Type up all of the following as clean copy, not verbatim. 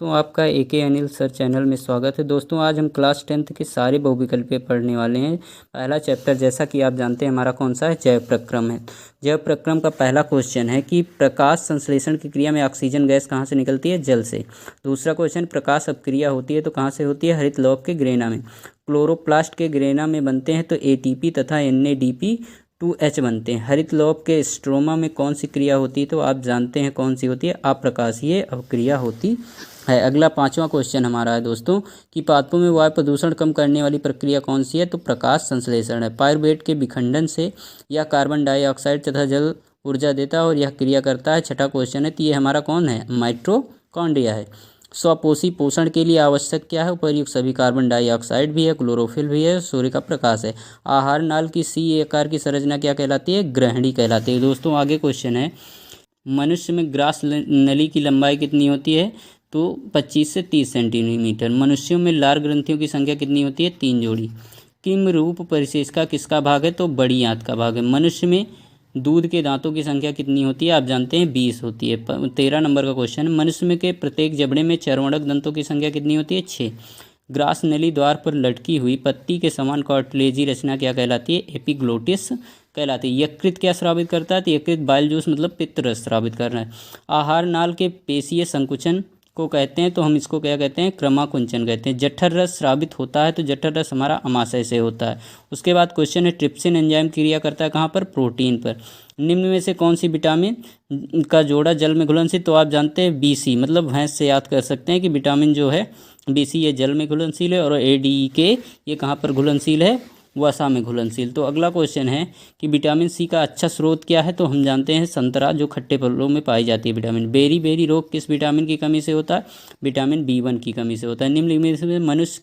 दोस्तों आपका एके Anil sir channel में स्वागत है। दोस्तों आज हम क्लास 10th के सारे बहुविकल्पीय पढ़ने वाले हैं। पहला चैप्टर जैसा कि आप जानते हैं हमारा कौन सा है, जैव प्रक्रम है। जैव प्रक्रम का पहला क्वेश्चन है कि प्रकाश संश्लेषण की क्रिया में ऑक्सीजन गैस कहाँ से निकलती है, जल से। दूसरा क्वेश्चन, प्रकाश अपक्रिया होती है तो कहाँ से होती है, हरित लौह के ग्रेना में। क्लोरोप्लास्ट के ग्रेना में बनते हैं तो एटीपी तथा NADP2H बनते हैं। हरित लौह के स्ट्रोमा में कौन सी क्रिया होती है तो आप जानते हैं कौन सी होती है, अप्रकाशीय अपक्रिया होती है। अगला पांचवा क्वेश्चन हमारा है दोस्तों कि पादपों में वायु प्रदूषण कम करने वाली प्रक्रिया कौन सी है तो प्रकाश संश्लेषण है। पायरुवेट के विखंडन से यह कार्बन डाइऑक्साइड तथा जल ऊर्जा देता है और यह क्रिया करता है। छठा क्वेश्चन है तो ये हमारा कौन है, माइटोकॉन्ड्रिया है। स्वपोषी पोषण के लिए आवश्यक क्या है, उपर्युक्त सभी कार्बन डाइऑक्साइड भी है, क्लोरोफिल भी है, सूर्य का प्रकाश है। आहार नाल की सी आकार की संरचना क्या कहलाती है, ग्रहणी कहलाती है। दोस्तों आगे क्वेश्चन है, मनुष्य में ग्रास नली की लंबाई कितनी होती है तो 25 से 30 सेंटीमीटर। मनुष्यों में लार ग्रंथियों की संख्या कितनी होती है, 3 जोड़ी। किम रूप परिशेष का किसका भाग है तो बड़ी आंत का भाग है। मनुष्य में दूध के दांतों की संख्या कितनी होती है, आप जानते हैं 20 होती है। 13 नंबर का क्वेश्चन, मनुष्य में के प्रत्येक जबड़े में चर्वणक दंतों की संख्या कितनी होती है, 6। ग्रास नली द्वार पर लटकी हुई पत्ती के समान कार्टिलेजी रचना क्या कहलाती है, एपिग्लोटिस कहलाती है। यकृत क्या स्रावित करता है तो यकृत बाइल जूस मतलब पित्त रस स्रावित कर रहा है। आहार नाल के पेशीय संकुचन को कहते हैं तो हम इसको क्या कहते हैं, क्रमाकुंचन कहते हैं। जठर रस स्रावित होता है तो जठर रस हमारा अमाशय से होता है। उसके बाद क्वेश्चन है, ट्रिप्सिन एंजाइम क्रिया करता है कहाँ पर, प्रोटीन पर। निम्न में से कौन सी विटामिन का जोड़ा जल में घुलनशील तो आप जानते हैं BC, मतलब भैंस से याद कर सकते हैं कि विटामिन जो है BC ये जल में घुलनशील है और ADE ये कहाँ पर घुलनशील है, वसा में घुलनशील। तो अगला क्वेश्चन है कि विटामिन C का अच्छा स्रोत क्या है तो हम जानते हैं संतरा, जो खट्टे फलों में पाई जाती है विटामिन। बेरी रोग किस विटामिन की कमी से होता है, विटामिन B1 की कमी से होता है। निम्नलिखित में मनुष्य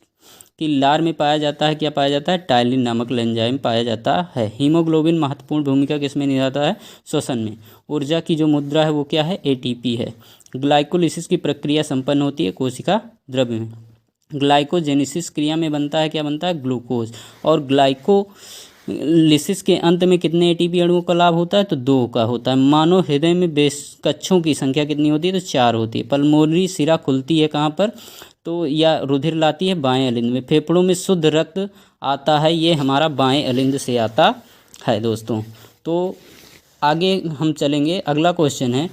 की लार में पाया जाता है, क्या पाया जाता है, टाइलिन नामक एंजाइम पाया जाता है। हीमोग्लोबिन महत्वपूर्ण भूमिका किसमें निभाता है, श्वसन में। ऊर्जा की जो मुद्रा है वो क्या है, ATP है। ग्लाइकोलिसिस की प्रक्रिया संपन्न होती है कोशिका द्रव्य में। ग्लाइकोजेनेसिस क्रिया में बनता है, क्या बनता है, ग्लूकोज। और ग्लाइकोलिसिस के अंत में कितने ATP अणुओं का लाभ होता है तो 2 का होता है। मानव हृदय में कच्छों की संख्या कितनी होती है तो 4 होती है। पल्मोनरी सिरा खुलती है कहाँ पर तो या रुधिर लाती है बाएं अलिंद में। फेफड़ों में शुद्ध रक्त आता है, ये हमारा बाएं अलिंद से आता है दोस्तों। तो आगे हम चलेंगे, अगला क्वेश्चन है,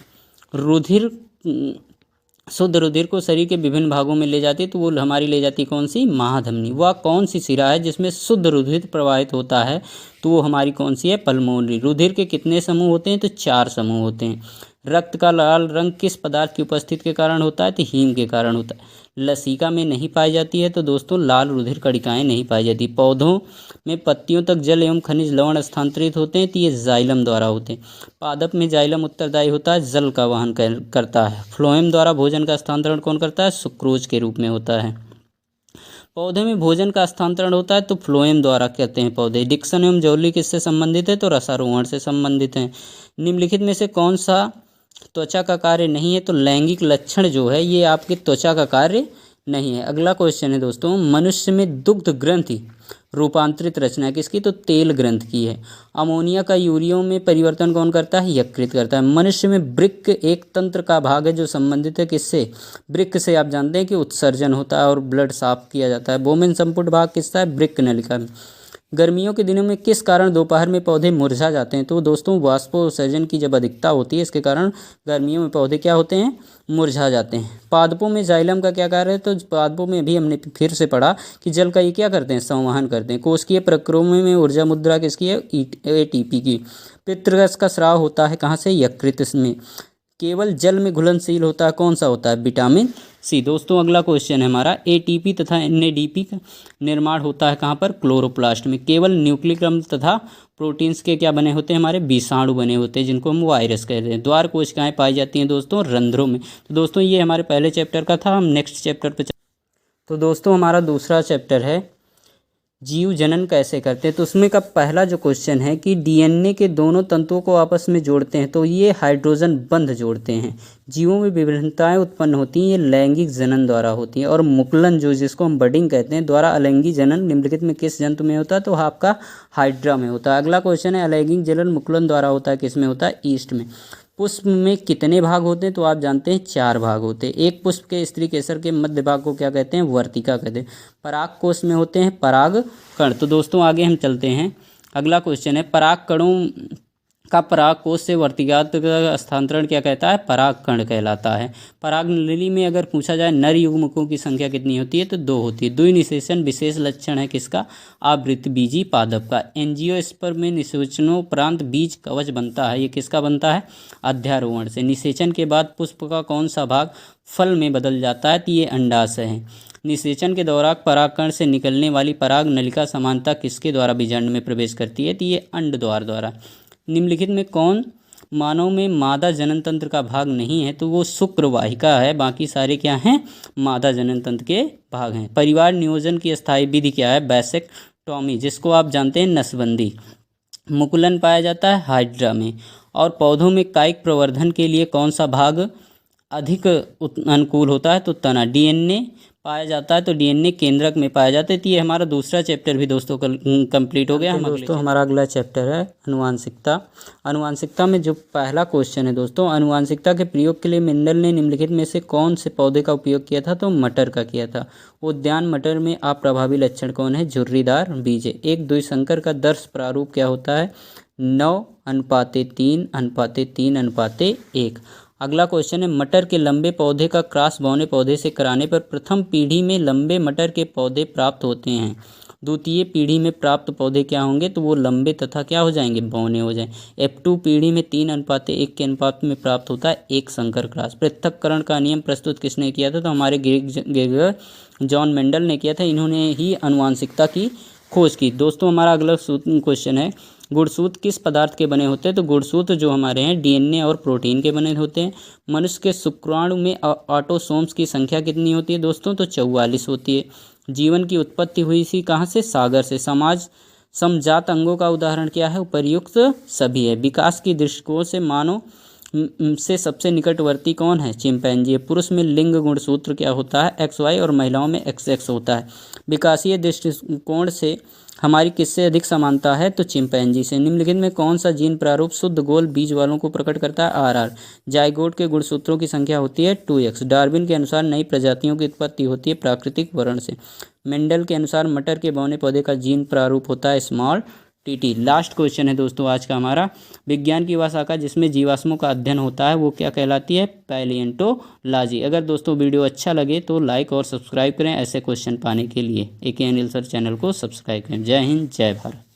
शुद्ध रुधिर को शरीर के विभिन्न भागों में ले जाती है तो वो हमारी ले जाती है कौन सी, महाधमनी। वह कौन सी शिरा है जिसमें शुद्ध रुधिर प्रवाहित होता है तो वो हमारी कौन सी है, पल्मोनरी। रुधिर के कितने समूह होते हैं तो 4 समूह होते हैं। रक्त का लाल रंग किस पदार्थ की उपस्थिति के कारण होता है तो हीम के कारण होता है। लसिका में नहीं पाई जाती है तो दोस्तों लाल रुधिर कणिकाएं नहीं पाई जाती। पौधों में पत्तियों तक जल एवं खनिज लवण स्थानांतरित होते हैं तो ये जाइलम द्वारा होते हैं। पादप में जाइलम उत्तरदायी होता है, जल का वहन करता है। फ्लोएम द्वारा भोजन का स्थानांतरण कौन करता है, सुक्रोज के रूप में होता है। पौधे में भोजन का स्थानांतरण होता है तो फ्लोएम द्वारा कहते हैं पौधे। डिक्सन एवं जौली किससे संबंधित है तो रसारोहण से संबंधित हैं। निम्नलिखित में से कौन सा त्वचा का कार्य नहीं है तो लैंगिक लक्षण जो है ये आपके त्वचा का कार्य नहीं है। अगला क्वेश्चन है दोस्तों, मनुष्य में दुग्ध ग्रंथि रूपांतरित रचना किसकी तो तेल ग्रंथ की है। अमोनिया का यूरिया में परिवर्तन कौन करता है, यकृत करता है। मनुष्य में वृक्क एक तंत्र का भाग है जो संबंधित है किससे, वृक्क से। आप जानते हैं कि उत्सर्जन होता है और ब्लड साफ किया जाता है। बोमेन संपुट भाग किसका है, वृक्क नलिका में। गर्मियों के दिनों में किस कारण दोपहर में पौधे मुरझा जाते हैं तो दोस्तों वाष्पोत्सर्जन की जब अधिकता होती है इसके कारण गर्मियों में पौधे क्या होते हैं, मुरझा जाते हैं। पादपों में जाइलम का क्या कार्य है तो पादपों में भी हमने फिर से पढ़ा कि जल का ये क्या करते हैं, संवहन करते हैं। कोशिकीय प्रक्रमण में ऊर्जा मुद्रा किसकी है, ATP की। पित्तरस का स्राव होता है कहाँ से, यकृत में। केवल जल में घुलनशील होता है कौन सा होता है, विटामिन C। दोस्तों अगला क्वेश्चन है हमारा, ATP तथा NADP का निर्माण होता है कहाँ पर, क्लोरोप्लास्ट में। केवल न्यूक्लिक अम्ल तथा प्रोटीन्स के क्या बने होते हैं, हमारे विषाणु बने होते हैं जिनको हम वायरस कहते हैं। द्वार कोशिकाएं पाई जाती हैं दोस्तों रंध्रों में। तो दोस्तों ये हमारे पहले चैप्टर का था, हम नेक्स्ट चैप्टर पर तो दोस्तों हमारा दूसरा चैप्टर है जीव जनन कैसे करते हैं। तो उसमें का पहला जो क्वेश्चन है कि DNA के दोनों तंतुओं को आपस में जोड़ते हैं तो ये हाइड्रोजन बंध जोड़ते हैं। जीवों में विभिन्नताएं उत्पन्न होती हैं, ये लैंगिक जनन द्वारा होती हैं। और मुकुलन जो जिसको हम बडिंग कहते हैं द्वारा अलैंगिक जनन निम्नलिखित में किस जंतु में होता है तो आपका हाइड्रा में होता है। अगला क्वेश्चन है, अलैंगिक जनन मुकुलन द्वारा होता है किस में होता है, ईस्ट में। पुष्प में कितने भाग होते हैं? तो आप जानते हैं 4 भाग होते हैं। एक पुष्प के स्त्री केसर के मध्य भाग को क्या कहते हैं? वर्तिका कहते हैं। पराग कोश में होते हैं पराग कण। तो दोस्तों आगे हम चलते हैं, अगला क्वेश्चन है पराग कणों का पराग कोश से वर्तिकात का स्थानांतरण क्या कहता है? पराग कण कहलाता है। पराग नली में अगर पूछा जाए नर युग्मकों की संख्या कितनी होती है? तो 2 होती है। द्विनिषेचन विशेष लक्षण है किसका? आवृतबीजी पादप का। एंजियोस्पर्म में निषेचनोपरांत बीज कवच बनता है, ये किसका बनता है? अध्यारोहण से। निषेचन के बाद पुष्प का कौन सा भाग फल में बदल जाता है? तो ये अंडाशय है। निषेचन के दौरान परागकण से निकलने वाली पराग नलिका समानता किसके द्वारा बीजांड में प्रवेश करती है? तो ये अंड द्वारा। निम्नलिखित में कौन मानव में मादा जनन तंत्र का भाग नहीं है? तो वो शुक्रवाहिका है, बाकी सारे क्या हैं? मादा जनन तंत्र के भाग हैं। परिवार नियोजन की स्थायी विधि क्या है? वैसेक्टोमी, जिसको आप जानते हैं नसबंदी। मुकुलन पाया जाता है हाइड्रा में। और पौधों में कायिक प्रवर्धन के लिए कौन सा भाग अधिक अनुकूल होता है? तो तना। डीएनए पाया जाता है, तो डीएनए केंद्रक में पाया जाता है। तो ये हमारा दूसरा चैप्टर भी दोस्तों कंप्लीट हो गया। हम दोस्तों हमारा अगला चैप्टर है अनुवांशिकता। अनुवांशिकता में जो पहला क्वेश्चन है दोस्तों, अनुवांशिकता के प्रयोग के लिए मेंडल ने निम्नलिखित में से कौन से पौधे का उपयोग किया था? तो मटर का किया था। उद्यान मटर में अप्रभावी लक्षण कौन है? झुर्रीदार बीज है। एक द्विसंकर का दर्श प्रारूप क्या होता है? 9:3:3:1। अगला क्वेश्चन है मटर के लंबे पौधे का क्रॉस बौने पौधे से कराने पर प्रथम पीढ़ी में लंबे मटर के पौधे प्राप्त होते हैं, द्वितीय पीढ़ी में प्राप्त पौधे क्या होंगे? तो वो लंबे तथा क्या हो जाएंगे? बौने हो जाएंगे। F2 पीढ़ी में 3:1 के अनुपात में प्राप्त होता है एक संकर क्रॉस। पृथक्करण का नियम प्रस्तुत किसने किया था? तो हमारे ग्रेगर जॉन मेंडल ने किया था। इन्होंने ही अनुवांशिकता की खोज की। दोस्तों हमारा अगला क्वेश्चन है गुणसूत्र किस पदार्थ के बने होते हैं? तो गुणसूत्र जो हमारे हैं डीएनए और प्रोटीन के बने होते हैं। मनुष्य के शुक्राणु में ऑटोसोम्स की संख्या कितनी होती है दोस्तों? तो 44 होती है। जीवन की उत्पत्ति हुई थी कहाँ से? सागर से। समाज समजात अंगों का उदाहरण क्या है? उपर्युक्त सभी है। विकास की दृष्टिकोण से मानव से सबसे निकटवर्ती कौन है? चिंपैंजी। पुरुष में लिंग गुणसूत्र क्या होता है? XY और महिलाओं में XX होता है। विकासीय दृष्टिकोण से हमारी किससे अधिक समानता है? तो चिंपैंजी से। निम्नलिखित में कौन सा जीन प्रारूप शुद्ध गोल बीज वालों को प्रकट करता है? RR। जाइगोट के गुणसूत्रों की संख्या होती है 2X। डार्विन के अनुसार नई प्रजातियों की उत्पत्ति होती है प्राकृतिक वर्ण से। मेंडल के अनुसार मटर के बौने पौधे का जीन प्रारूप होता है TT। लास्ट क्वेश्चन है दोस्तों आज का हमारा, विज्ञान की वह शाखा जिसमें जीवाश्मों का अध्ययन होता है वो क्या कहलाती है? पैलिएंटोलॉजी। अगर दोस्तों वीडियो अच्छा लगे तो लाइक और सब्सक्राइब करें ऐसे क्वेश्चन पाने के लिए। AKN रिसर्च चैनल को सब्सक्राइब करें। जय हिंद, जय भारत।